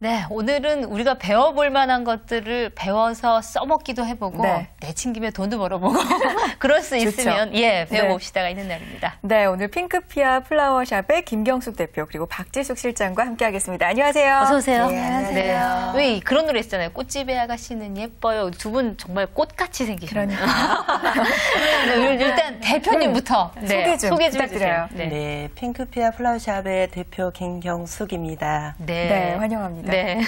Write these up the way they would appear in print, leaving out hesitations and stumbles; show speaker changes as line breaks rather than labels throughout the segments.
네, 오늘은 우리가 배워볼 만한 것들을 배워서 써먹기도 해보고 내친김에 돈도 벌어보고 그럴 수 있으면 배워봅시다가 있는 날입니다.
네, 오늘 핑크피아 플라워샵의 김경숙 대표 그리고 박지숙 실장과 함께하겠습니다. 안녕하세요.
어서 오세요.
네, 안녕하세요.
왜 그런 노래 있잖아요. 꽃집의 아가씨는 예뻐요. 두 분 정말 꽃같이 생기셨네요. 일단 대표님부터 소개 좀 부탁드려요.
네, 핑크피아 플라워샵의 대표 김경숙입니다.
네, 환영합니다.
네.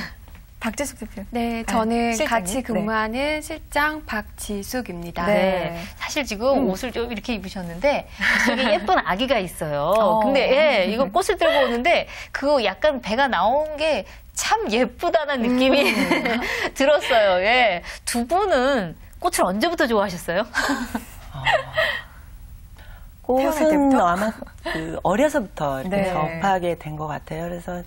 박지숙 대표.
네, 저는
실장님?
같이 근무하는 실장 박지숙입니다.
네. 사실 지금 옷을 좀 이렇게 입으셨는데 속에 예쁜 아기가 있어요. 근데 이거 꽃을 들고 오는데 그거 약간 배가 나온 게 참 예쁘다는 느낌이 들었어요. 예. 두 분은 꽃을 언제부터 좋아하셨어요?
꽃은 아마 어려서부터 이렇게 접하게 된 것 같아요. 그래서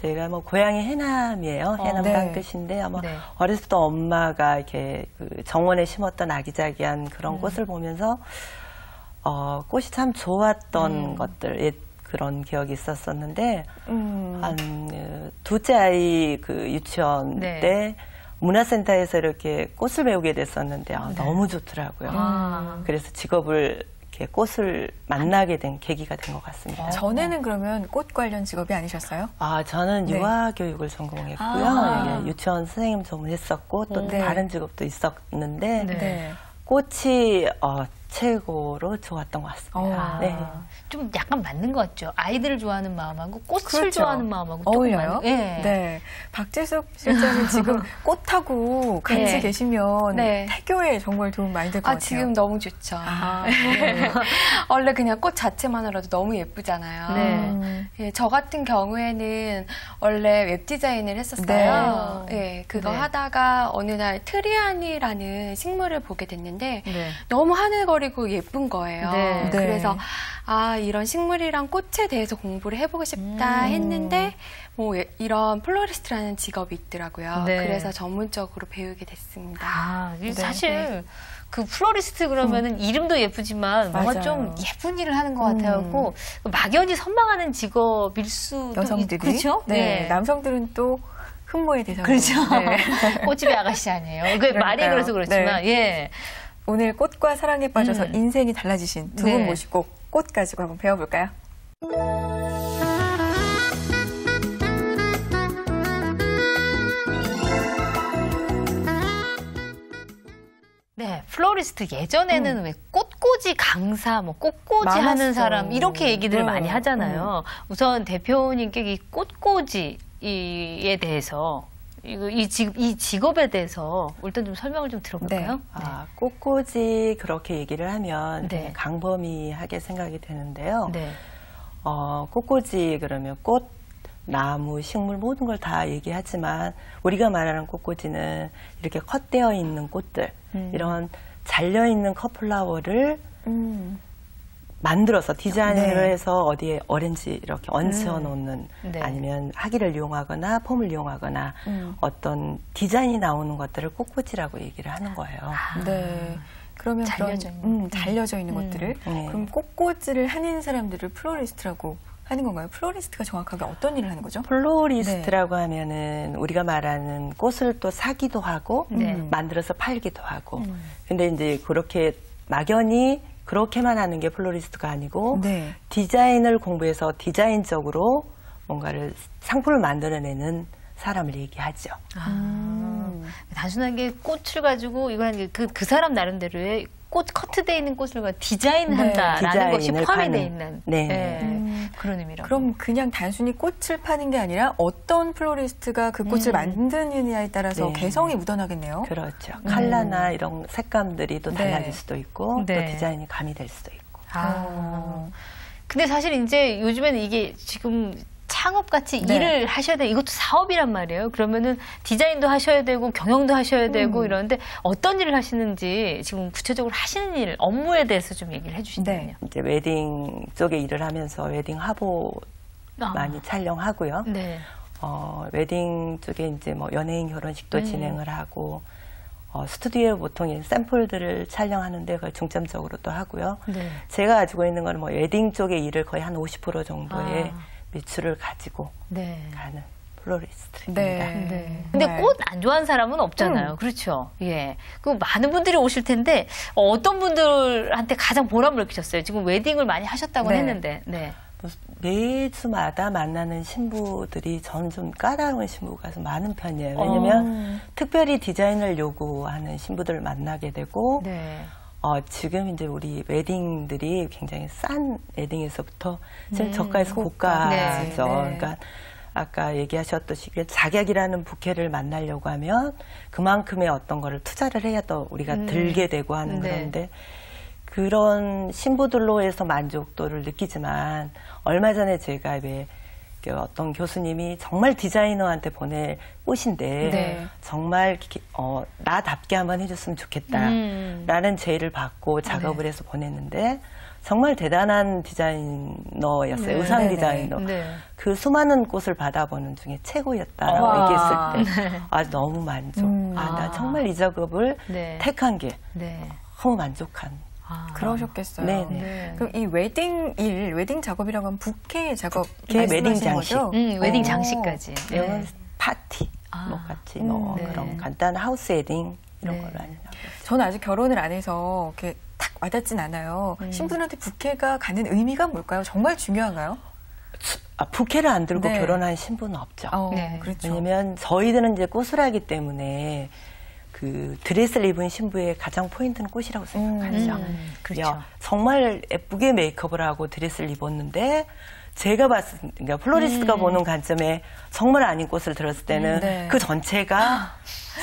제가 고향이 해남이에요. 해남 땅 뜻인데 아마 어렸을 때 엄마가 이렇게 정원에 심었던 아기자기한 그런 꽃을 보면서 꽃이 참 좋았던 것들, 그런 기억이 있었었는데 한 둘째 아이 유치원 때 문화센터에서 이렇게 꽃을 배우게 됐었는데 너무 좋더라고요. 그래서 직업을 꽃을 만나게 된 계기가 된 것 같습니다.
전에는 그러면 꽃 관련 직업이 아니셨어요?
저는 유아교육을 전공했고요. 유치원 선생님 전문했었고 또 다른 직업도 있었는데 꽃이 최고로 좋았던 것 같습니다.
좀 약간 맞는 것 같죠. 아이들을 좋아하는 마음하고 꽃을 좋아하는 마음하고
어울려요. 네. 박지숙 실장님 지금 꽃하고 같이 계시면 태교에 정말 도움 많이 될 것 같아요.
지금 너무 좋죠. 원래 그냥 꽃 자체만으로도 너무 예쁘잖아요. 저 같은 경우에는 원래 웹 디자인을 했었어요. 그거 하다가 어느 날 트리아니라는 식물을 보게 됐는데 너무 하늘거리고 예쁜 거예요. 그래서 이런 식물이랑 꽃에 대해서 공부를 해보고 싶다 했는데 이런 플로리스트라는 직업이 있더라고요. 그래서 전문적으로 배우게 됐습니다.
사실 그 플로리스트 그러면은 이름도 예쁘지만 뭔가 좀 예쁜 일을 하는 것 같아요. 막연히 선망하는 직업일 수도
여성들이
그렇죠?
남성들은 또 흠모의 대상.
그렇죠. 꽃집의 아가씨 아니에요. 말이 그래서 그렇지만
오늘 꽃과 사랑에 빠져서 인생이 달라지신 두 분 모시고 꽃 가지고 한번 배워볼까요?
네, 플로리스트 예전에는 왜 꽃꽂이 강사, 꽃꽂이 하는 사람 이렇게 얘기들을 많이 하잖아요. 우선 대표님께 이 꽃꽂이에 대해서 이 직업에 대해서 일단 좀 설명을 좀 들어볼까요?
꽃꽂이 그렇게 얘기를 하면 강범위하게 생각이 되는데요. 꽃꽂이 그러면 꽃, 나무, 식물 모든 걸 다 얘기하지만 우리가 말하는 꽃꽂이는 이렇게 컷되어 있는 꽃들, 이런 잘려있는 컷플라워를 만들어서 디자인을 해서 어디에 오렌지 이렇게 얹혀 놓는 아니면 하기를 이용하거나 폼을 이용하거나 어떤 디자인이 나오는 것들을 꽃꽂이라고 얘기를 하는 거예요.
그러면 잘려져 있는 것들을 그럼 꽃꽂이를 하는 사람들을 플로리스트라고 하는 건가요? 플로리스트가 정확하게 어떤 일을 하는 거죠?
플로리스트라고 하면은 우리가 말하는 꽃을 또 사기도 하고 만들어서 팔기도 하고 근데 이제 그렇게 막연히 그렇게만 하는 게 플로리스트가 아니고 디자인을 공부해서 디자인적으로 뭔가를 상품을 만들어내는 사람을 얘기하죠.
단순하게 꽃을 가지고 이건 그 사람 나름대로의 꽃 커트되어 있는 꽃을 디자인한다라는 것이 포함이 되어 있는 그런 의미라고.
그럼 그냥 단순히 꽃을 파는 게 아니라 어떤 플로리스트가 그 꽃을 만드느냐에 따라서 개성이 묻어나겠네요.
그렇죠. 컬러나 이런 색감들이 또 달라질 수도 있고 또 디자인이 가미될 수도 있고.
근데 사실 이제 요즘에는 이게 지금 창업같이 일을 하셔야 돼. 이것도 사업이란 말이에요. 그러면은 디자인도 하셔야 되고 경영도 하셔야 되고 이러는데 어떤 일을 하시는지 지금 구체적으로 하시는 일, 업무에 대해서 좀 얘기를 해주신다면요.
이제 웨딩 쪽에 일을 하면서 웨딩 화보 많이 촬영하고요. 웨딩 쪽에 이제 연예인 결혼식도 진행을 하고 스튜디오에 보통 샘플들을 촬영하는데 그걸 중점적으로 또 하고요. 제가 가지고 있는 건 웨딩 쪽의 일을 거의 한 50% 정도의 매출을 가지고 가는 플로리스트입니다.
네. 근데 꽃 안 좋아하는 사람은 없잖아요. 그렇죠. 예. 그 많은 분들이 오실 텐데 어떤 분들한테 가장 보람을 느끼셨어요? 지금 웨딩을 많이 하셨다고 했는데. 네.
매주마다 만나는 신부들이 저는 좀 까다로운 신부가 좀 많은 편이에요. 왜냐면 특별히 디자인을 요구하는 신부들을 만나게 되고 지금 이제 우리 웨딩들이 굉장히 싼 웨딩에서부터 지금 저가에서 고가죠. 그러니까 아까 얘기하셨듯이 작약이라는 부캐를 만나려고 하면 그만큼의 어떤 거를 투자를 해야 또 우리가 들게 되고 하는 그런데 그런 신부들로 해서 만족도를 느끼지만 얼마 전에 제가 왜 어떤 교수님이 정말 디자이너한테 보낼 꽃인데 정말 나답게 한번 해줬으면 좋겠다라는 제의를 받고 작업을 해서 보냈는데 정말 대단한 디자이너였어요. 의상 디자이너. 그 수많은 꽃을 받아보는 중에 최고였다라고 얘기했을 때 너무 만족. 나 정말 이 작업을 택한 게 너무 만족한.
그러셨겠어요. 그럼 이 웨딩 작업이라고 하면 부케 작업
웨딩 장식,
웨딩 장식까지.
파티, 같이 그런 간단한 하우스 웨딩 이런 걸로 하는.
저는 아직 결혼을 안 해서 이렇게 딱 와닿진 않아요. 신부한테 부케가 가는 의미가 뭘까요? 정말 중요한가요?
부케를 안 들고 결혼한 신부는 없죠.
그렇죠.
왜냐면 저희들은 이제 꽃을 하기 때문에. 그 드레스를 입은 신부의 가장 포인트는 꽃이라고 생각하죠.
그렇죠.
정말 예쁘게 메이크업을 하고 드레스를 입었는데 제가 봤을 때 그러니까 플로리스트가 보는 관점에 정말 아닌 꽃을 들었을 때는 그 전체가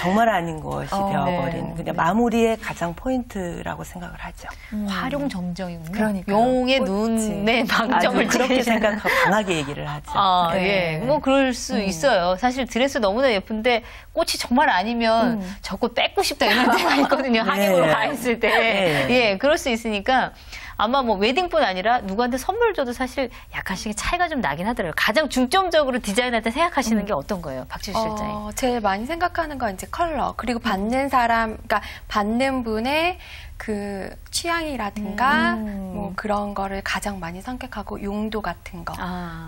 정말 아닌 것이 되어버린 그냥 마무리의 가장 포인트라고 생각을 하죠.
활용정정이군요.
그러니까
용의 눈에 방점을
그렇게 생각하고 강하게 얘기를 하죠.
뭐 그럴 수 있어요. 사실 드레스 너무나 예쁜데 꽃이 정말 아니면 저 꽃 뺏고 싶다 이런 데가 있거든요. 한입으로 가 있을 때. 그럴 수 있으니까 아마 뭐 웨딩뿐 아니라 누구한테 선물 줘도 사실 약간씩 차이가 좀 나긴 하더라고요. 가장 중점적으로 디자인할 때 생각하시는 게 어떤 거예요? 박지수 실장님.
제일 많이 생각하는 건 이제 컬러. 그리고 받는 사람, 그러니까 받는 분의 그 취향이라든가 뭐 그런 거를 가장 많이 선택하고 용도 같은 거.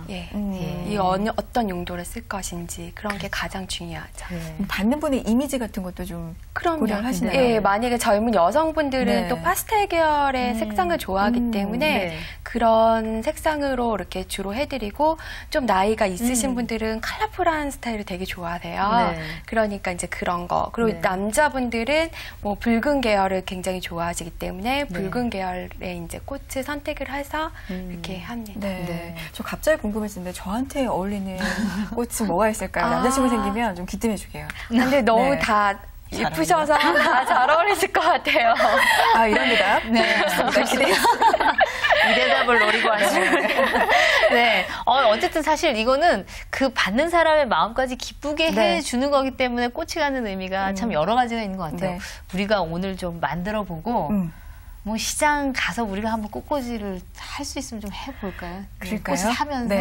이 어떤 용도를 쓸 것인지 그런 게 가장 중요하죠.
받는 분의 이미지 같은 것도 좀 고려를 하시나요?
예, 만약에 젊은 여성분들은 또 파스텔 계열의 색상을 좋아하기 때문에 그런 색상으로 이렇게 주로 해드리고 좀 나이가 있으신 분들은 컬러풀한 스타일을 되게 좋아하세요. 그러니까 이제 그런 거. 그리고 남자분들은 뭐 붉은 계열을 굉장히 좋아하시기 때문에 붉은 계열의 이제 꽃을 선택을 해서 이렇게 합니다.
저 갑자기 궁금해지는데 저한테 어울리는 꽃이 뭐가 있을까요? 남자친구 생기면 좀 귀뜸해주게요.
근데 너무 다 예쁘셔서 다 잘 어울리실 것 같아요.
이런 대답?
이 대답을 노리고 하시는. 어쨌든 사실 이거는 그 받는 사람의 마음까지 기쁘게 해주는 거기 때문에 꽃이 가는 의미가 참 여러 가지가 있는 것 같아요. 우리가 오늘 좀 만들어보고 뭐 시장 가서 우리가 한번 꽃꽂이를 할 수 있으면 좀 해볼까요?
그럴까요?
꽃을 사면서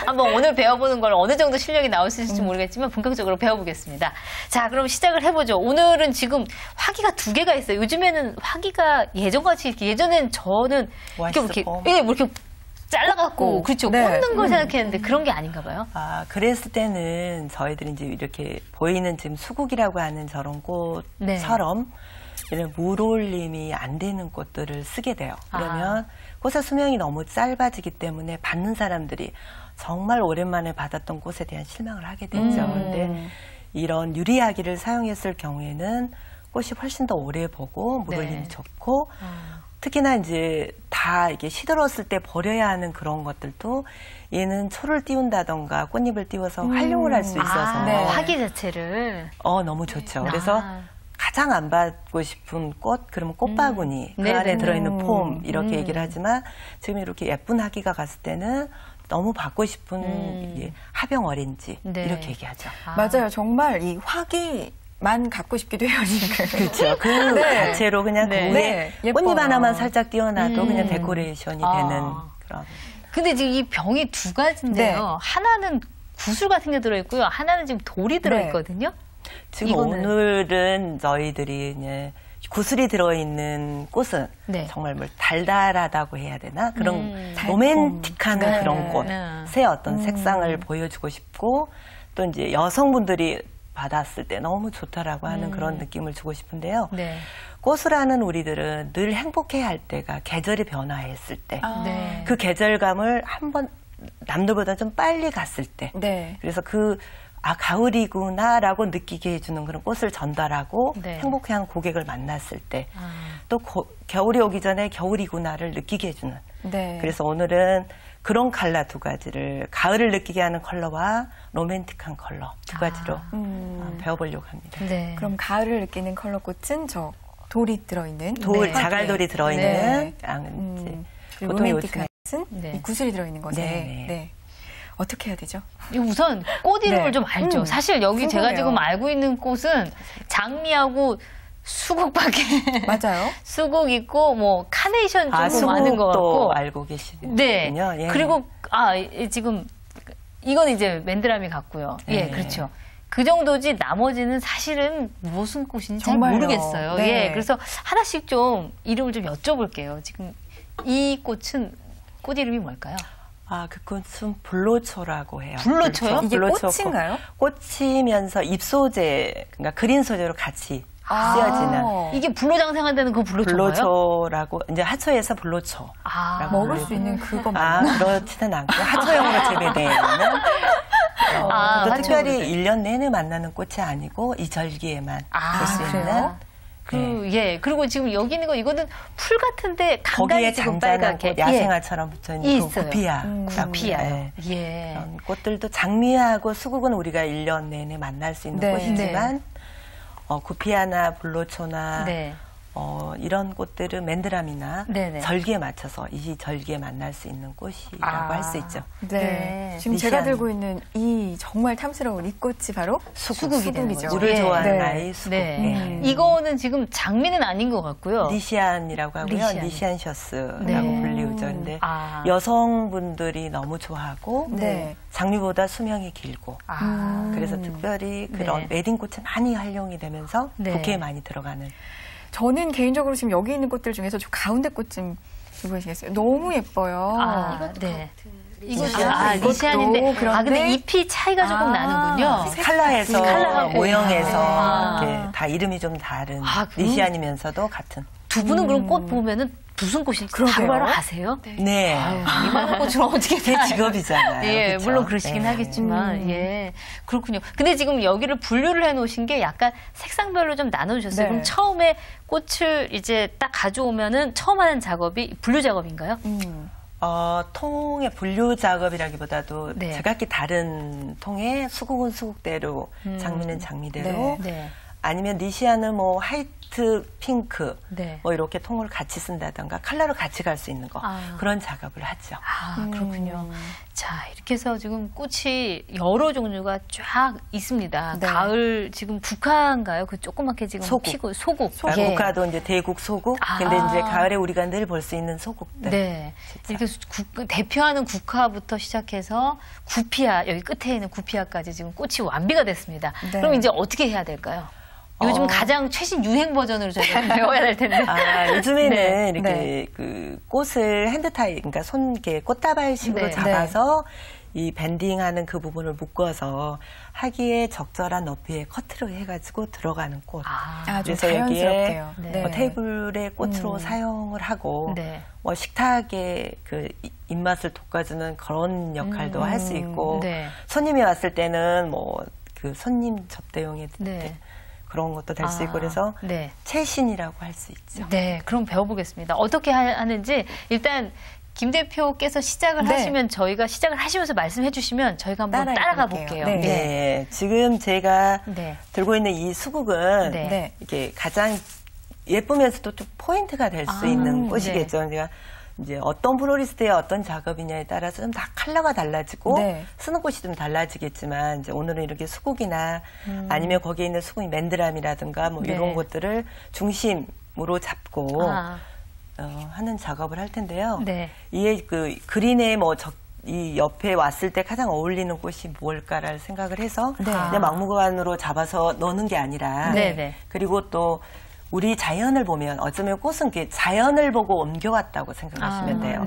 한번 오늘 배워보는 걸 어느 정도 실력이 나올 수 있을지 모르겠지만 본격적으로 배워보겠습니다. 자, 그럼 시작을 해보죠. 오늘은 지금 화기가 2개가 있어요. 요즘에는 화기가 예전같이 예전엔 저는 이렇게 잘라갖고 그렇죠. 꽂는 걸 생각했는데 그런 게 아닌가 봐요.
그랬을 때는 저희들이 이제 이렇게 보이는 지금 수국이라고 하는 저런 꽃처럼 이런 물올림이 안 되는 꽃들을 쓰게 돼요. 그러면 꽃의 수명이 너무 짧아지기 때문에 받는 사람들이 정말 오랜만에 받았던 꽃에 대한 실망을 하게 되죠. 그런데 이런 유리아기를 사용했을 경우에는 꽃이 훨씬 더 오래 보고 물올림이 좋고 특히나 이제 다 이게 시들었을 때 버려야 하는 그런 것들도 얘는 초를 띄운다던가 꽃잎을 띄워서 활용을 할 수 있어서
화기 자체를
너무 좋죠. 그래서 가장 안 받고 싶은 꽃, 그러면 꽃바구니, 그 안에 들어있는 폼, 이렇게 얘기를 하지만 지금 이렇게 예쁜 화기가 갔을 때는 너무 받고 싶은 하병 오렌지, 이렇게 얘기하죠.
맞아요. 정말 이 화기만 갖고 싶기도 해요, 지금.
그렇죠. 그 자체로 그냥 그 위에 꽃잎 하나만 살짝 띄워놔도 그냥 데코레이션이 되는 그런.
근데 지금 이 병이 2가지인데요. 하나는 구슬 같은 게 들어있고요. 하나는 지금 돌이 들어있거든요.
지금 오늘은 저희들이 이제 구슬이 들어있는 꽃은 정말 뭘 달달하다고 해야 되나? 그런 로맨틱한 그런 꽃의 어떤 색상을 보여주고 싶고 또 이제 여성분들이 받았을 때 너무 좋다라고 하는 그런 느낌을 주고 싶은데요.
네.
꽃을 하는 우리들은 늘 행복해야 할 때가 계절이 변화했을 때,
네.
그 계절감을 한번 남들보다 좀 빨리 갔을 때,
네.
그래서 가을이구나라고 느끼게 해주는 그런 꽃을 전달하고
네.
행복해하는 고객을 만났을 때, 또 겨울이 오기 전에 겨울이구나를 느끼게 해주는.
네.
그래서 오늘은 그런 컬러 두 가지를, 가을을 느끼게 하는 컬러와 로맨틱한 컬러 두 가지로 배워보려고 합니다.
네.
그럼 가을을 느끼는 컬러꽃은 저 돌이 들어있는
자갈돌이 들어있는
네.
보통
로맨틱한 꽃은
네.
이 구슬이 들어있는 것에
네.
네. 어떻게 해야 되죠?
우선 꽃 이름을
네.
좀 알죠. 사실 여기 제가
궁금해요.
지금 알고 있는 꽃은 장미하고 수국밖에
맞아요.
수국 있고 뭐 카네이션 조금 많은 것
수국도
같고
알고 계시군요.
네.
예.
그리고 지금 이건 이제 맨드라미 같고요. 예,
네.
그렇죠. 그 정도지 나머지는 사실은 무슨 꽃인지 잘
정말요?
모르겠어요.
네.
예, 그래서 하나씩 좀 이름을 좀 여쭤볼게요. 지금 이 꽃은 꽃 이름이 뭘까요?
그 꽃은 불로초라고 해요.
불로초요?
이게
불로초
꽃인가요?
꽃이면서 잎 소재, 그러니까 그린 소재로 같이 쓰여지는
이게 불로장생한다는 그 불로초인가요?
불로초라고 이제 하초에서 불로초라고
먹을 수 있는 그거
그렇지는 않고 하초형으로 재배되어 있는 또 특별히
하초형으로
1년 내내 만나는 꽃이 아니고 이 절기에만 볼 수 있는
그리고 지금 여기 있는 거 이거는 풀 같은데
거기에
간간히 지금
잔잔한
빨갛게
꽃, 야생화처럼 붙어있는 그
있어요.
구피야.
구피야요. 예.
그런 꽃들도 장미하고 수국은 우리가 1년 내내 만날 수 있는
네.
꽃이지만 구피야나 불로초나
네.
이런 꽃들은 맨드람이나
네네.
절기에 맞춰서 이 절기에 만날 수 있는 꽃이라고 할 수 있죠.
네.
네.
지금 제가 들고 있는 이 정말 탐스러운 이 꽃이 바로
수국이 되는
수국이죠.
거죠.
물을
예.
좋아하는
네.
아이 수국.
네. 이거는 지금 장미는 아닌 것 같고요.
니시안이라고 하고요.
니시안.
니시안셔스라고
네.
불리우죠. 근데
아.
여성분들이 너무 좋아하고
네.
장미보다 수명이 길고 그래서 특별히 그런
네.
웨딩꽃에 많이 활용이 되면서
네.
부케에 많이 들어가는.
저는 개인적으로 지금 여기 있는 꽃들 중에서 저 가운데 꽃 좀 보시겠어요? 너무 예뻐요.
네.
이거
니시안인데
그런데
근데 잎이 차이가 조금 나는군요.
컬러에서
컬러하고.
모형에서 이렇게 다 이름이 좀 다른 니시안이면서도 같은.
두 분은 그럼 꽃 보면은 무슨 꽃인지 바로 아세요?
네.
이 많은 꽃을 어떻게
제 직업이잖아요.
예,
그쵸?
물론 그러시긴
네.
하겠지만, 예. 그렇군요. 근데 지금 여기를 분류를 해 놓으신 게 약간 색상별로 좀 나눠주셨어요.
네.
그럼 처음에 꽃을 이제 딱 가져오면은 처음 하는 작업이 분류 작업인가요?
통의 분류 작업이라기보다도
네.
제각기 다른 통에 수국은 수국대로, 장미는 장미대로,
네.
아니면 니시안은 뭐 화이트, 핑크,
네.
뭐 이렇게 통을 같이 쓴다던가 컬러를 같이 갈 수 있는 거 그런 작업을 하죠.
그렇군요. 자, 이렇게 해서 지금 꽃이 여러 종류가 쫙 있습니다.
네.
가을 지금 국화인가요? 그 조그맣게 지금
소국.
피고 소국.
국화도 이제 대국 소국. 근데 이제 가을에 우리가 늘 볼 수 있는 소국들.
네. 이렇게 대표하는 국화부터 시작해서 구피아, 여기 끝에 있는 구피아까지 지금 꽃이 완비가 됐습니다.
네.
그럼 이제 어떻게 해야 될까요? 요즘 가장 최신 유행 버전으로 저희가 배워야 될 텐데.
요즘에는
네.
이렇게 그 꽃을 핸드타이, 그러니까 이렇게 꽃다발식으로
네.
잡아서 이 밴딩하는 그 부분을 묶어서 하기에 적절한 높이의 커트를 해가지고 들어가는 꽃.
좀
그래서
자연스럽게요.
여기에
네.
뭐 테이블에 꽃으로 사용을 하고
네.
뭐 식탁의 그 입맛을 돋궈주는 그런 역할도 할 수 있고
네.
손님이 왔을 때는 뭐 그 손님 접대용의
네.
그런 것도 될 수 있고 그래서
네.
최신이라고 할 수 있죠.
네, 그럼 배워보겠습니다. 어떻게 하는지 일단 김 대표께서 시작을
네.
하시면 저희가 시작을 하시면서 말씀해 주시면 저희가 한번 따라가 볼게요.
네.
네, 지금 제가
네.
들고 있는 이 수국은
네.
이게 가장 예쁘면서도 좀 포인트가 될 수 있는 꽃이겠죠. 제가 이제 어떤 플로리스트의 어떤 작업이냐에 따라서 좀 다 컬러가 달라지고 쓰는 꽃이 좀 달라지겠지만 이제 오늘은 이렇게 수국이나 아니면 거기에 있는 수국이 맨드람이라든가 뭐 이런 것들을 중심으로 잡고 하는 작업을 할 텐데요.
네.
이에 그 그린에 뭐 이 옆에 왔을 때 가장 어울리는 꽃이 무엇일까를 생각을 해서 그냥 막무가내로 잡아서 넣는 게 아니라 그리고 또 우리 자연을 보면 어쩌면 꽃은 자연을 보고 옮겨왔다고 생각하시면 돼요.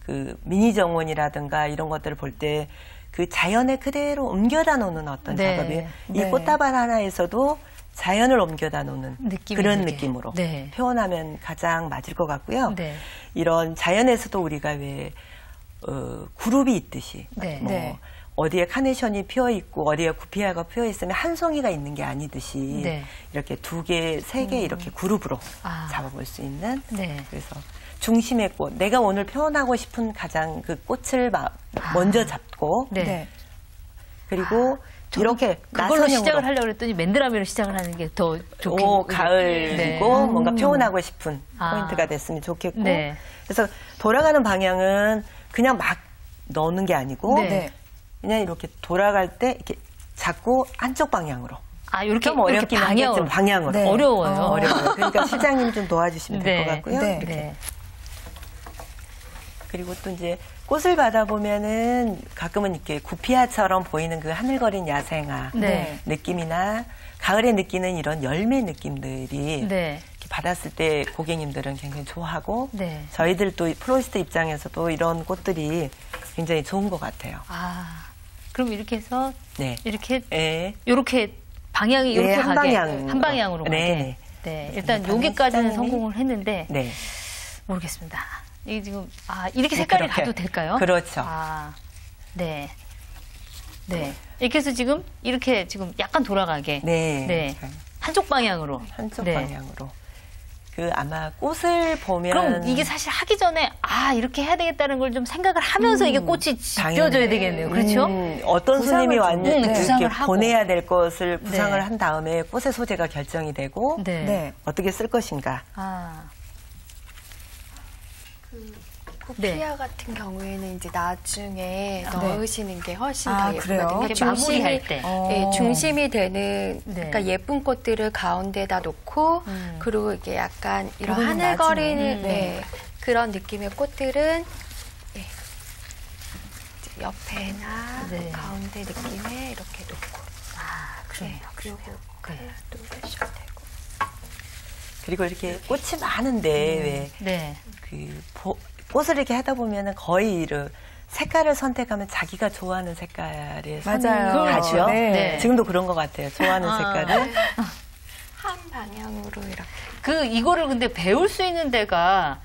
그 미니 정원이라든가 이런 것들을 볼 때 그 자연에 그대로 옮겨다 놓는 어떤
네.
작업이에요. 이
네.
꽃다발 하나에서도 자연을 옮겨다 놓는 그런
되게.
느낌으로
네.
표현하면 가장 맞을 것 같고요.
네.
이런 자연에서도 우리가 왜 그룹이 있듯이
네.
뭐
네.
어디에 카네이션이 피어 있고 어디에 구피아가 피어 있으면 한 송이가 있는 게 아니듯이
네.
이렇게 2개, 3개 이렇게 그룹으로
아.
잡아볼 수 있는
네.
그래서 중심의 꽃 내가 오늘 표현하고 싶은 가장 그 꽃을 먼저 잡고
네.
네.
그리고 이렇게
그걸로
나선형으로.
시작을 하려고 했더니 맨드라미로 시작을 하는 게 더 좋겠고.
오, 가을이고
네.
뭔가 표현하고 싶은
아.
포인트가 됐으면 좋겠고
네.
그래서 돌아가는 방향은 그냥 막 넣는 게 아니고
네.
네.
그냥 이렇게 돌아갈 때 이렇게 자꾸 한쪽 방향으로
아, 이렇게
좀 어렵긴 하겠지만 방향으로
네.
어려워요.
어려워요. 그러니까 실장님 좀 도와주시면 될 것 같고요.
네.
이렇게.
네.
그리고 또 이제 꽃을 받아보면은 가끔은 이렇게 구피아처럼 보이는 그 하늘거린 야생화
네.
느낌이나 가을에 느끼는 이런 열매 느낌들이
네.
이렇게 받았을 때 고객님들은 굉장히 좋아하고
네.
저희들도 플로리스트 입장에서도 이런 꽃들이 굉장히 좋은 것 같아요.
아, 그럼 이렇게 해서
네.
이렇게
네.
요렇게 방향이 이렇게
네, 한
가게
방향으로.
한 방향으로 가게.
네.
네. 일단
방향
여기까지는
시장님이-
성공을 했는데
네.
모르겠습니다. 이게 지금 이렇게 색깔이
그렇게.
가도 될까요?
그렇죠.
아, 네. 네. 이렇게 해서 지금 이렇게 지금 약간 돌아가게.
네.
네. 한쪽 방향으로.
한쪽
네.
방향으로. 그 아마 꽃을 보면
그럼 이게 사실 하기 전에 이렇게 해야 되겠다는 걸 좀 생각을 하면서 이게 꽃이 지펴져야
당연히.
되겠네요. 그렇죠?
어떤
구상을
손님이
좀,
왔는지
네, 구상을
이렇게
하고.
보내야 될 것을 구상을
네.
한 다음에 꽃의 소재가 결정이 되고
네.
네.
어떻게 쓸 것인가.
아.
구피아 같은 경우에는 이제 나중에 넣으시는 게 훨씬
아,
더
그래요?
예쁘거든요.
이렇게 마무리할 때.
예, 중심이 되는
네.
그러니까 예쁜 꽃들을 가운데다 놓고 그리고 이게 약간 이런
그거는
하늘거리는
나중에. 네.
그런 느낌의 꽃들은 예, 이제 옆에나
네.
가운데 느낌에 이렇게 놓고
그래요.
그리고 컬러도 하셔도 되고
그리고 이렇게 꽃이 많은데
네.
왜 그 꽃을 이렇게 하다 보면은 거의 색깔을 선택하면 자기가 좋아하는 색깔에
맞아요.
가죠.
네.
네.
지금도 그런 것 같아요. 좋아하는 색깔을.
한 방향으로
그
이렇게
이거를 근데 배울 수 있는 데가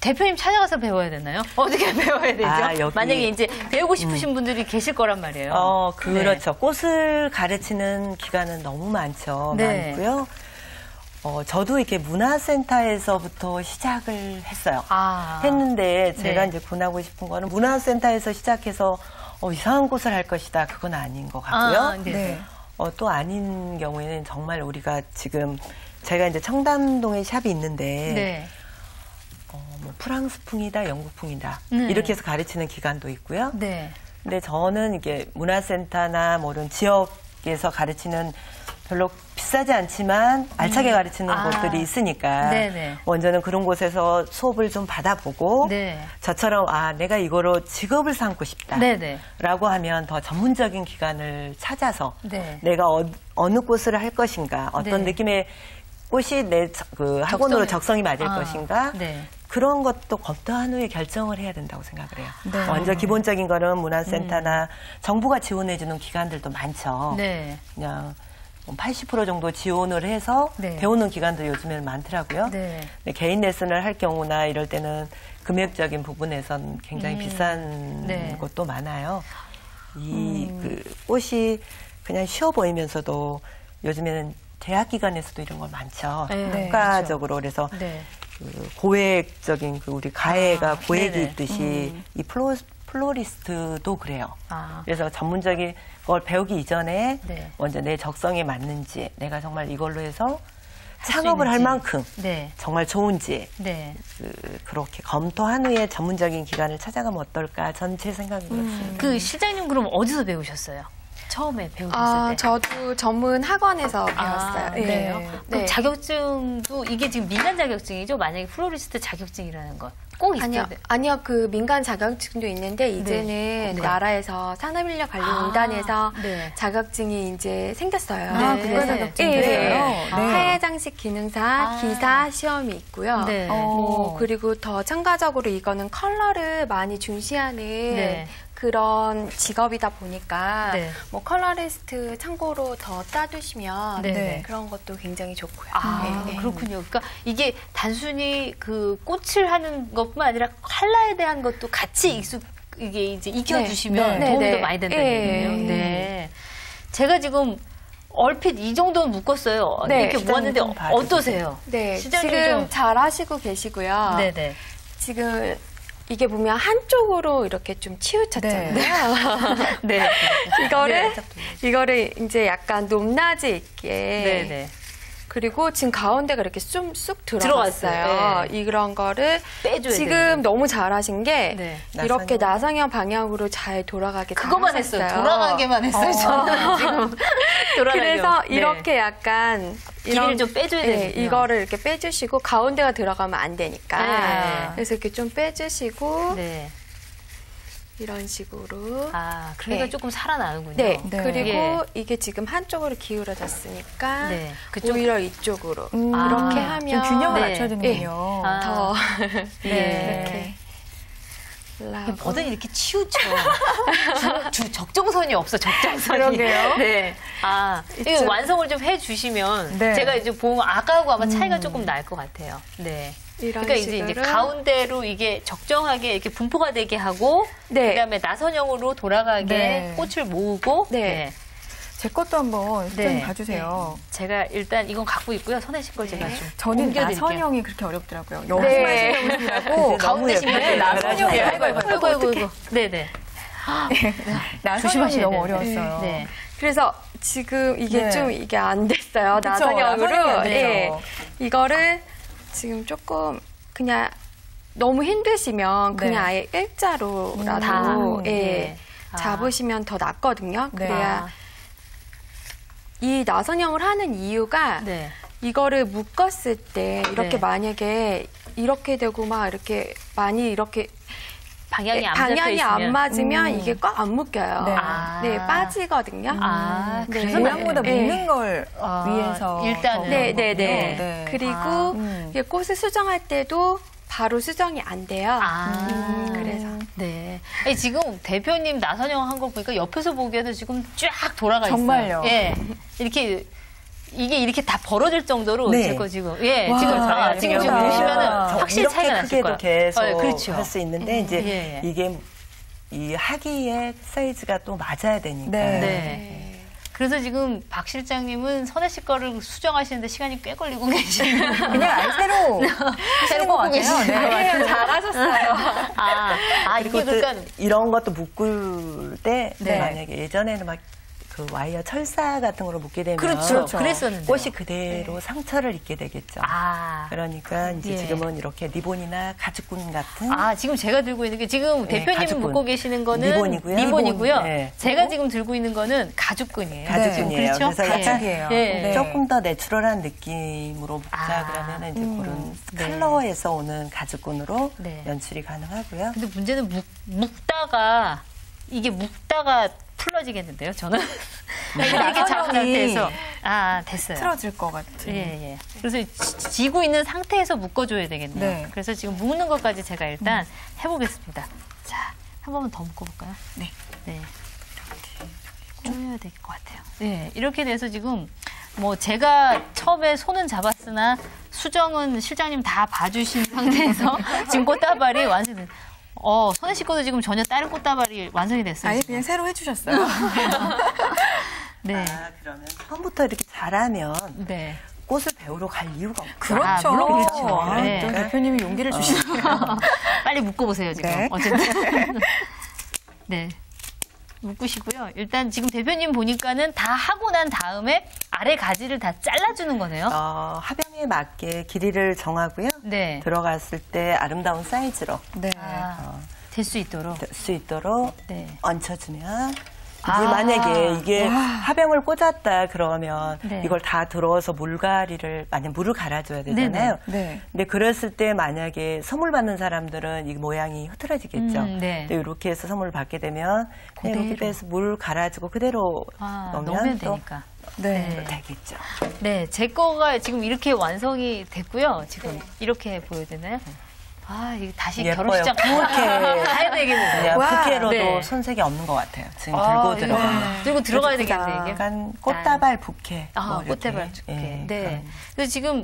대표님 찾아가서 배워야 되나요? 어떻게 배워야 되죠?
여기.
만약에 이제 배우고 싶으신 분들이 계실 거란 말이에요.
그렇죠. 꽃을 가르치는 기간은 너무 많죠.
네.
많고요. 저도 이렇게 문화센터에서부터 시작을 했어요. 했는데 제가
네.
이제 권하고 싶은 거는 문화센터에서 시작해서 이상한 꽃을 할 것이다. 그건 아닌 것 같고요.
네.
네.
또 아닌 경우에는 정말 우리가 지금 제가 이제 청담동에 샵이 있는데
네.
뭐 프랑스풍이다, 영국풍이다
네.
이렇게 해서 가르치는 기간도 있고요.
네.
근데 저는 이게 문화센터나 뭐 이런 지역에서 가르치는 별로 비싸지 않지만 알차게 가르치는 곳들이 있으니까
네네.
먼저는 그런 곳에서 수업을 좀 받아보고
네.
저처럼 내가 이거로 직업을 삼고 싶다
네네.
라고 하면 더 전문적인 기관을 찾아서
네.
내가 어느 꽃을 할 것인가 어떤
네.
느낌의 꽃이 내 그 학원으로 적성이 맞을 것인가
네.
그런 것도 검토한 후에 결정을 해야 된다고 생각을 해요.
네.
먼저 기본적인 거는 문화센터나 정부가 지원해주는 기관들도 많죠.
네.
그냥 80% 정도 지원을 해서
네. 배우는
배우는 기관도 요즘에는 많더라고요.
네.
근데 개인 레슨을 할 경우나 이럴 때는 금액적인 부분에선 굉장히 비싼
네.
것도 많아요. 그 꽃이 그냥 쉬워 보이면서도 요즘에는 대학 기관에서도 이런 걸 많죠.
네.
국가적으로 그래서
네.
그 고액적인 그 우리 가해가 고액이
네네.
있듯이 이 플로리스트도 그래요.
아.
그래서 전문적인 걸 배우기 이전에
네.
먼저 내 적성에 맞는지 내가 정말 이걸로 해서
수
창업을 할
있는지.
만큼
네.
정말 좋은지
네.
그렇게 검토한 후에 전문적인 기관을 찾아가면 어떨까 전체 생각이 그렇습니다.
그 실장님 그럼 어디서 배우셨어요? 처음에 배우셨을 때?
저도 전문 학원에서 배웠어요.
네. 그래요? 그럼
네.
자격증도 이게 지금 민간 자격증이죠? 만약에 플로리스트 자격증이라는 건 꼭 있어야 돼.
아니요, 그 민간 자격증도 있는데 이제는
네.
나라에서 산업인력관리공단에서
네.
자격증이 이제 생겼어요.
네.
국가 자격증이 있어요? 네.
하회장식 기능사 기사 시험이 있고요.
네.
그리고 더 첨가적으로 이거는 컬러를 많이 중시하는
네.
그런 직업이다 보니까 뭐 컬러리스트 참고로 더 따두시면 그런 것도 굉장히 좋고요.
그렇군요. 그러니까 이게 단순히 그 꽃을 하는 것뿐만 아니라 컬러에 대한 것도 같이 이게 이제 익혀주시면 도움이 더 많이 된다는 얘기예요. 네. 제가 지금 얼핏 이 정도는 묶었어요. 이렇게 모았는데 어떠세요?
네, 지금 잘 하시고 계시고요. 네네. 지금 이게 보면 한쪽으로 이렇게 좀 치우쳤잖아요. 네. 이거를 이제 약간 높낮이 있게. 그리고 지금 가운데가 이렇게 좀 쑥 들어갔어요. 이런 거를 빼줘야 지금 너무 잘하신 게 이렇게 나성형 방향으로 잘 돌아가게
그것만 했어요. 돌아가게만 했어요. 저는 지금
그래서 이렇게 약간
길이를 좀 빼줘야 되거든요.
이거를 이렇게 빼주시고 가운데가 들어가면 안 되니까 그래서 이렇게 좀 빼주시고 이런 식으로.
그러니까 조금 살아나는군요.
그리고 이게 지금 한쪽으로 기울어졌으니까 오히려 이쪽으로 이렇게 하면
균형을 맞춰야 되는군요.
더 이렇게.
뭐든 이렇게 치우쳐. 적정선이 없어, 적정선이.
그러게요.
네. 이거 완성을 좀 해주시면 제가 이제 보면 아까하고 아마 차이가 조금 날 것 같아요. 네. 그러니까 이제 가운데로 이게 적정하게 이렇게 분포가 되게 하고 그다음에 나선형으로 돌아가게 꽃을 모으고
제 것도 한번 좀 봐주세요.
제가 일단 이건 갖고 있고요. 선혜씨 걸 제가 좀
저는
옮겨드릴게요.
나선형이 그렇게 어렵더라고요. 연습만 신경쓰라고
가운데 신경
나선형이
아이고. 네네.
나선형이 너무 어려웠어요.
그래서 지금 이게 좀 이게 안 됐어요. 나선형으로. 이거를 지금 조금 그냥 너무 힘드시면 그냥 아예 일자로라도 잡으시면 더 낫거든요. 그래야 이 나선형을 하는 이유가 이거를 묶었을 때 이렇게 만약에 이렇게 되고 막 이렇게 많이 이렇게
방향이
안 맞으면 이게 꽉 안 묶여요. 빠지거든요.
그래서 모양보다 묶는 걸 위해서
일단은 그리고 꽃을 수정할 때도 바로 수정이 안 돼요. 그래서
아니, 지금 대표님 나선형 한 거 보니까 옆에서 보기에도 지금 쫙 돌아가 있어요.
정말요?
이렇게 이게 이렇게 다 벌어질 정도로 제 거 지금 지금 보시면은 확실히 차이가 났을 거예요.
계속 할 수 있는데 이제 이게 이 하기의 사이즈가 또 맞아야 되니까.
그래서 지금 박 실장님은 선혜 씨 거를 수정하시는데 시간이 꽤 걸리고 계시네요.
그냥 새로
뽑고 계시네요.
잘하셨어요.
이게 그러니까 이런 것도 묶을 때 만약에 예전에는 막 그 와이어 철사 같은 거로 묶게 되면
그랬었는데
꽃이 그대로 상처를 입게 되겠죠. 그러니까 이제 지금은 이렇게 리본이나 가죽끈 같은.
지금 제가 들고 있는 게 지금 대표님 묶고 계시는 거는 리본이고요. 제가 지금 들고 있는 거는 가죽끈이에요.
가죽끈이에요.
그렇죠?
그래서 약간 조금 더 내추럴한 느낌으로 묶자 그러면 이제 그런 컬러에서 오는 가죽끈으로 연출이 가능하고요.
근데 문제는 묶다가 풀러지겠는데요, 저는? 이렇게 잡은 상태에서. 됐어요.
틀어질 것 같아요.
그래서 지고 있는 상태에서 묶어줘야 되겠네요. 그래서 지금 묶는 것까지 제가 일단 해보겠습니다. 자, 한 번만 더 묶어볼까요? 네. 조여야 될 것 같아요. 이렇게 돼서 지금 뭐 제가 처음에 손은 잡았으나 수정은 실장님 다 봐주신 상태에서 지금 꽃다발이 완성된. 선혜 씨 거도 지금 전혀 다른 꽃다발이 완성이 됐어요.
아예 그냥 새로 해주셨어요.
그러면 처음부터 이렇게 잘하면 꽃을 배우러 갈 이유가 없죠.
그렇죠.
물론 그렇죠.
또 대표님이 용기를 주시네요.
빨리 묶어보세요, 지금. 어쨌든. 묶으시고요. 일단 지금 대표님 보니까는 다 하고 난 다음에 아래 가지를 다 잘라주는 거네요.
하병에 맞게 길이를 정하고요. 들어갔을 때 아름다운 사이즈로
될 수 있도록
얹혀주면 이제 만약에 이게 하병을 꽂았다 그러면 이걸 다 들어서 물갈이를 만약 물을 갈아줘야 되잖아요. 근데 그랬을 때 만약에 선물 받는 사람들은 이 모양이 흐트러지겠죠. 근데 이렇게 해서 선물을 받게 되면 그냥 이렇게 해서 물 갈아주고 그대로 넣으면
되니까.
되겠죠.
제 거가 지금 이렇게 완성이 됐고요. 지금 이렇게 보여야 되나요? 아, 이게 다시
예뻐요.
결혼식장 가야 되겠네요.
부케로도
네.
손색이 없는 것 같아요. 지금 들고 들어가면.
들고 들어가야 되겠네, 이게.
약간 꽃다발 부케.
아, 꽃다발 부케.
예,
네. 그래서 지금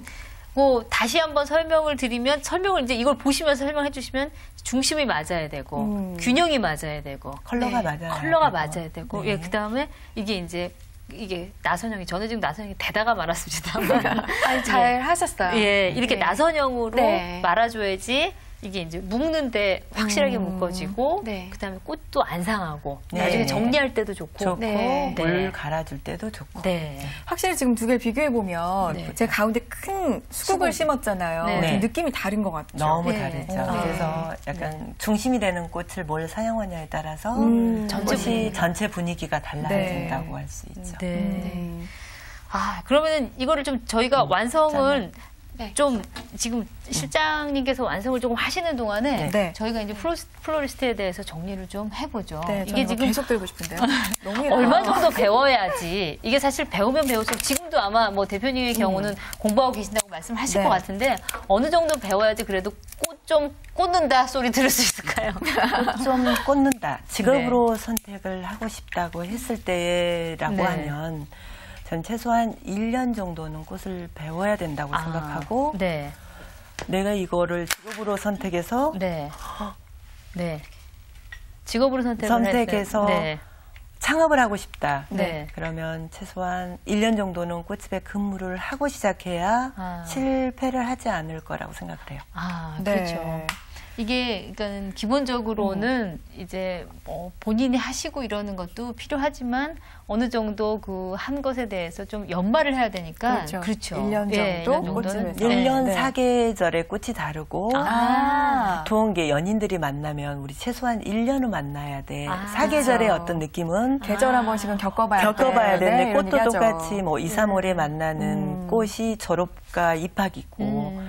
다시 한번 설명을 드리면, 설명을 이제 이걸 보시면서 설명해 주시면 중심이 맞아야 되고, 균형이 맞아야 되고,
컬러가 맞아야
컬러가 맞아야 되고,
네.
예, 그 다음에 이게 나선형이, 저는 지금 나선형이 되다가 말았습니다만.
아니, 잘 하셨어요.
예, 이렇게
네.
나선형으로
네.
말아줘야지 이게 이제 묶는데 확실하게 묶어지고,
네.
그 다음에 꽃도 안 상하고,
네.
나중에 정리할 때도 좋고.
네.
물 갈아줄 때도 좋고.
네.
확실히 지금 두 개를 비교해보면
네.
제가 가운데 큰 수국을 심었잖아요.
네.
좀 느낌이 다른 것 같죠.
너무
네.
다르죠.
네.
그래서 약간 중심이 되는 꽃을 뭘 사용하냐에 따라서
전체
꽃이
분위기가.
전체 분위기가 달라진다고 할 수 있죠.
네. 아, 그러면은 이거를 좀 저희가 완성을
네.
좀 지금 실장님께서 완성을 조금 하시는 동안에
네.
저희가 이제 플로리스트에 대해서 정리를 좀 해보죠.
네,
이게 지금
계속 들고 싶은데요. 너무 예뻐요.
얼마 정도 배워야지. 이게 사실 배우면 배울수록 지금도 아마 뭐 대표님의 경우는 공부하고 계신다고 말씀하실
네.
것 같은데 어느 정도 배워야지 그래도 꽃 좀 꽂는다 소리 들을 수 있을까요?
좀 꽂는다. 직업으로 선택을 하고 싶다고 했을 때라고
네.
하면 전 최소한 1년 정도는 꽃을 배워야 된다고 생각하고
네.
내가 이거를 직업으로 선택해서
네. 네. 직업으로
선택해서
네.
창업을 하고 싶다.
네.
그러면 최소한 1년 정도는 꽃집에 근무를 하고 시작해야 실패를 하지 않을 거라고 생각을 해요.
아,
네.
그렇죠. 이게 그러니까 기본적으로는 이제 본인이 하시고 이러는 것도 필요하지만 어느 정도 그 한 것에 대해서 좀 연말을 해야 되니까
그렇죠.
그렇죠.
1년 정도
예, 1년 정도는.
꽃집에서.
1년
네.
사계절의 꽃이 다르고 좋은 게 연인들이 만나면 우리 최소한 1년은 만나야 돼. 사계절의
그렇죠.
어떤 느낌은
계절 한 번씩은 겪어봐야
되는데
이런
꽃도
얘기하죠.
똑같이 뭐 2, 3월에 만나는 꽃이 졸업과 입학이 있고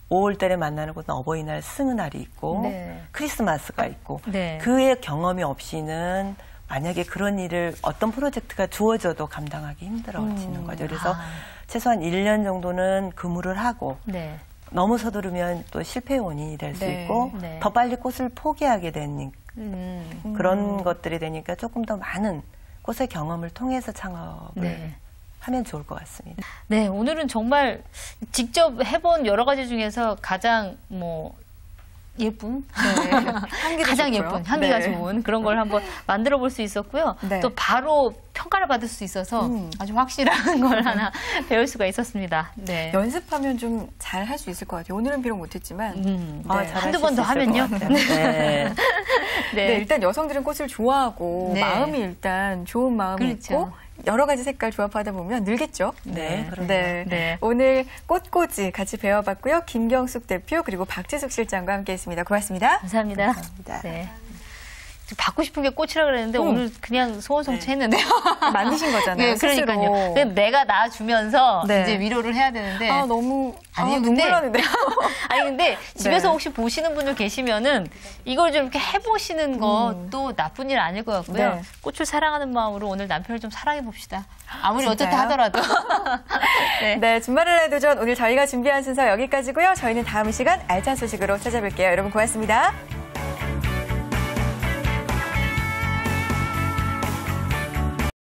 5월달에 만나는 꽃은 어버이날 승은날이 있고
네.
크리스마스가 있고
네.
그의 경험이 없이는 만약에 그런 일을 어떤 프로젝트가 주어져도 감당하기 힘들어지는 거죠. 그래서 최소한 1년 정도는 근무를 하고
네.
너무 서두르면 또 실패의 원인이 될 수
네.
있고
네.
더 빨리 꽃을 포기하게 되는 그런 것들이 되니까 조금 더 많은 꽃의 경험을 통해서 창업을
네.
하면 좋을 것 같습니다.
네, 오늘은 정말 직접 해본 여러 가지 중에서 가장 예쁜, 가장
좋고요.
예쁜, 향기가
네.
좋은 그런 걸 한번 만들어 볼 수 있었고요.
네.
또 바로 평가를 받을 수 있어서 아주 확실한 걸 하나 배울 수가 있었습니다. 네.
연습하면 좀 잘 할 수 있을 것 같아요. 오늘은 비록 못했지만
네.
잘하실
한두 번 더
수 있을
하면요.
것 같아요. 네.
네, 일단 여성들은 꽃을 좋아하고
네.
마음이 일단 좋은 마음이
그렇죠.
있고 여러 가지 색깔 조합하다 보면 늘겠죠.
네, 그럼요.
네.
네.
오늘 꽃꽂이 같이 배워봤고요. 김경숙 대표 그리고 박지숙 실장과 함께했습니다. 고맙습니다.
감사합니다.
감사합니다.
네. 좀 받고 싶은 게 꽃이라 그랬는데 오늘 그냥 소원성취했는데요.
만드신 거잖아요.
네, 그러니까요.
스스로.
그럼 내가 나 주면서
네.
이제 위로를 해야 되는데.
너무
아니,
눈물
근데-
나는데요.
아니 근데 집에서
네.
혹시 보시는 분들 계시면은 이걸 좀 이렇게 해보시는 것도 나쁜 일 아닐 것 같고요.
네.
꽃을 사랑하는 마음으로 오늘 남편을 좀 사랑해 봅시다. 아무리
진짜요?
어떻다 하더라도. 네.
네, 주말을 도전 오늘 저희가 준비한 순서 여기까지고요. 저희는 다음 시간 알찬 소식으로 찾아뵐게요. 여러분 고맙습니다.